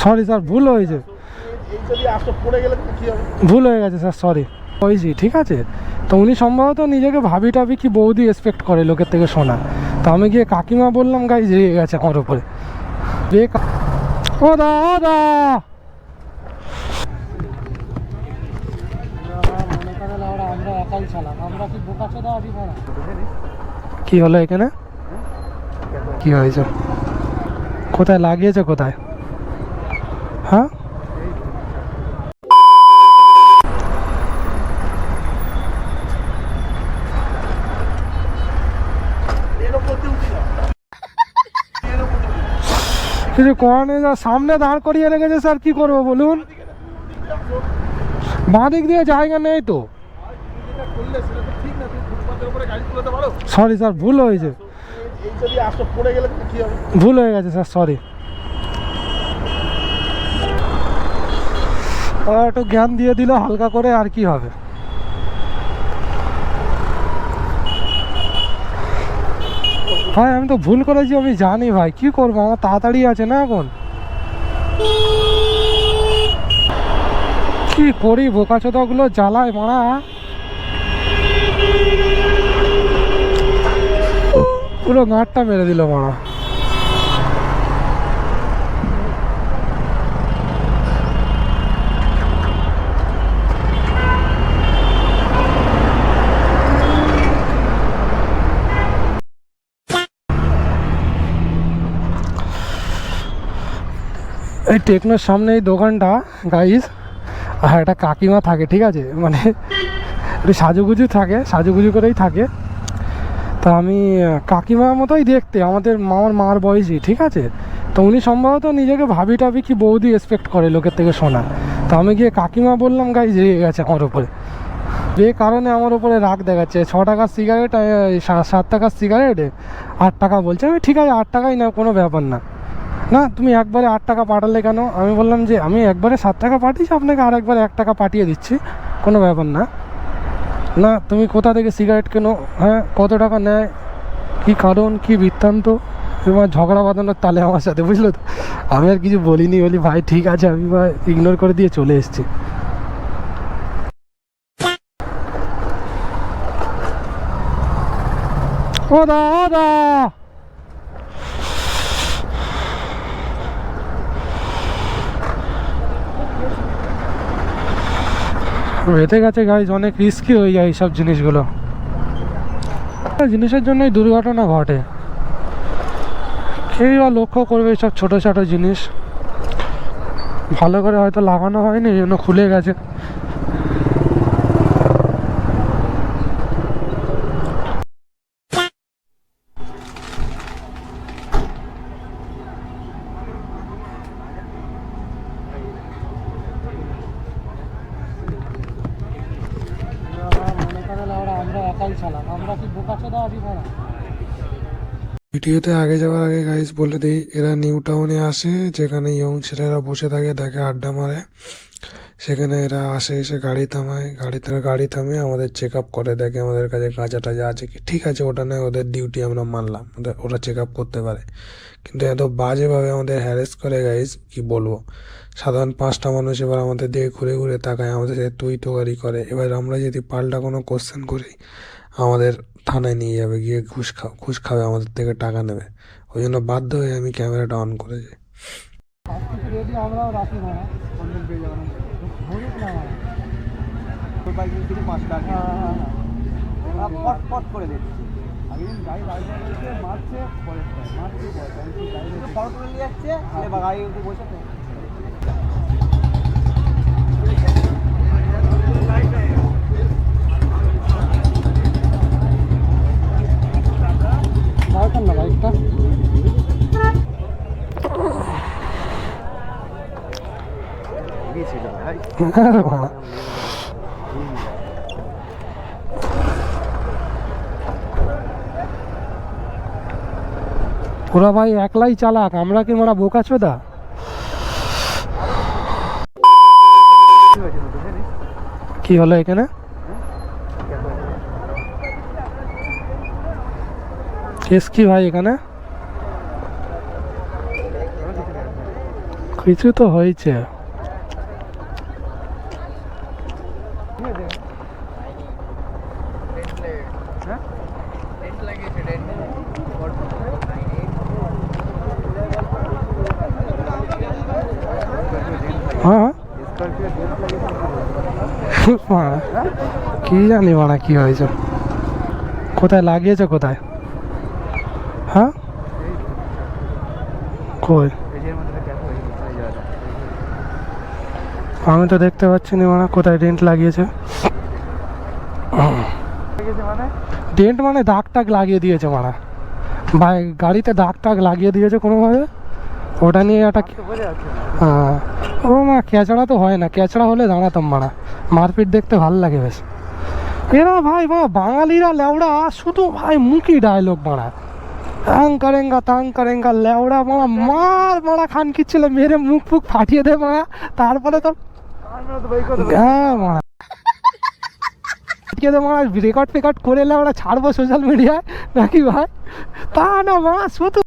Sorry sir, ভুল হয়েছে, ভুল হয়ে গেছে স্যার, সরি হয়েছি, ঠিক আছে। তো উনি সম্ভবত নিজেকে ভাবি টাবি কি বৌদি এক্সপেক্ট করে লোকের থেকে শোনা। তো আমি গিয়ে কাকিমা বললাম, গাইজ রেগে গেছে আমার উপরে। ও দা ও দা, আমরা একাই চালাম, আমরা কি বোকা চোদা আছি না? কি হলো এখানে, কি হয়েছে, কোথায় লাগিয়েছে, কোথায়? হ্যাঁ কিছু করার নেই, সামনে দাঁড় করিয়ে রেখেছে স্যার, কি করবো বলুন? বাঁ দিক দিয়ে জায়গা নেই তো। সরি স্যার, ভুল হয়েছে, ভুল হয়ে গেছে স্যার, সরি। একটু জ্ঞান দিয়ে দিল হালকা করে, আর কি হবে। ভাই আমি তো ভুল করেছি, আমি জানি ভাই, কি করবো, আমার তাড়াতাড়ি আছে না এখন, কি করি, বোকাচোদাগুলো জ্বালায় মারা। পুরো গাঁটটা মেরে দিল মারা। এই টেকনোর সামনে এই দোকানটা গাইস, আর একটা কাকিমা থাকে, ঠিক আছে, মানে একটু সাজুগুজু থাকে, সাজুগুজু করেই থাকে। তা আমি কাকিমার মতোই দেখতে, আমাদের মার বয়সী, ঠিক আছে। তো উনি সম্ভবত নিজেকে ভাবি টাবি কি বৌদি এক্সপেক্ট করে লোকের থেকে শোনা। তো আমি গিয়ে কাকিমা বললাম, গাইজ রেগে গেছে আমার উপরে। যে কারণে আমার উপরে রাগ দেখাচ্ছে, 6 টাকার সিগারেট, 7 টাকার সিগারেট 8 টাকা বলছে। আমি ঠিক আছে 8 টাকাই না, কোনো ব্যাপার না। না তুমি একবারে 8 টাকা পাঠালে কেন? আমি বললাম যে আমি একবারে 7 টাকা পাঠিয়েছি, আপনাকে আর একবারে 1 টাকা পাঠিয়ে দিচ্ছি, কোনো ব্যাপার না। না তুমি কোথা থেকে সিগারেট কেনো, হ্যাঁ কত টাকা নেয়, কী কারণ, কী বৃত্তান্ত, তোমার ঝগড়া বাঁধানোর তালে আমার সাথে, বুঝলো তো। আমি আর কিছু বলিনি, বলি ভাই ঠিক আছে, আমি ইগনোর করে দিয়ে চলে এসেছি। ও দা ও দা, বেঁধে গেছে গাইজ, অনেক রিস্কি হয়ে যায় এইসব জিনিসগুলো, জিনিসের জন্যই দুর্ঘটনা ঘটে। কেউ বা লক্ষ্য করবে এইসব ছোটো ছোটো জিনিস, ভালো করে হয়তো লাগানো হয়নি, এই জন্য খুলে গেছে। আমরা একাই চালাম, আমরা কি বোকা চোদা আছি না? ভিডিওতে আগে যাওয়ার আগে গাইজ বলে দিই, এরা নিউ টাউনে আসে, যেখানে ইয়ং ছেলেরা বসে থাকে, দেখে আড্ডা মারে, সেখানে এরা আসে, এসে গাড়ি থামিয়ে আমাদের চেক আপ করে, দেখে আমাদের কাছে গাঁজা টাজা আছে কি। ঠিক আছে, ওটা নয় ওদের ডিউটি, আমরা মানলাম, ওরা চেক আপ করতে পারে, কিন্তু এত বাজেভাবে আমাদের হ্যারেস করে গাইজ, কি বলবো। সাধারণ 5টা মানুষ এবার আমাদের দিকে ঘুরে ঘুরে তাকায়, আমাদের সাথে তুই তোকারি করে। এবার আমরা যদি পাল্টা কোনো কোশ্চেন করি, আমাদের থানায় নিয়ে যাবে, গিয়ে ঘুষ খাবে, আমাদের থেকে টাকা নেবে। ওই জন্য বাধ্য হয়ে আমি ক্যামেরাটা অন করেছি। না বাইকটা ওরা ভাই একলাই চালাক, আমরা কি মারা বোকা চোদা? কি হলো এখানে, কেস কি ভাই এখানে? কিছু তো হয়েছে। হ্যাঁ কি জানি মানে কি হয়েছে, কোথায় লাগিয়েছে কোথায়? হ্যাঁ কই আমি তো দেখতে পাচ্ছি না মানে কোথায় ডেন্ট লাগিয়েছে। ডেন্ট মানে দাগ টাগ লাগিয়ে দিয়েছে মানে ভাই, গাড়িতে দাগ টাগ লাগিয়ে দিয়েছে কোনোভাবে, ওটা নিয়ে একটা হ্যাঁ। ও মা ক্যাচড়া তো হয় না, ক্যাচড়া হলে দাঁড়াতাম মারা, মারপিট দেখতে ভালো লাগে বেশ। এরা ভাই বাঙালিরা লেওড়া শুধু ভাই মুখই ডায়লগ মারা, তাং করেঙ্গা লেওড়া মারা, মারা খান কি ছিল মেরে মুখ ফুক ফাটিয়ে দে মারা, তারপরে তো হ্যাঁ মারা রেকর্ড ফেকর্ড করে লেওড়া ছাড়বো সোশ্যাল মিডিয়ায় নাকি ভাই, তা না মারা শুধু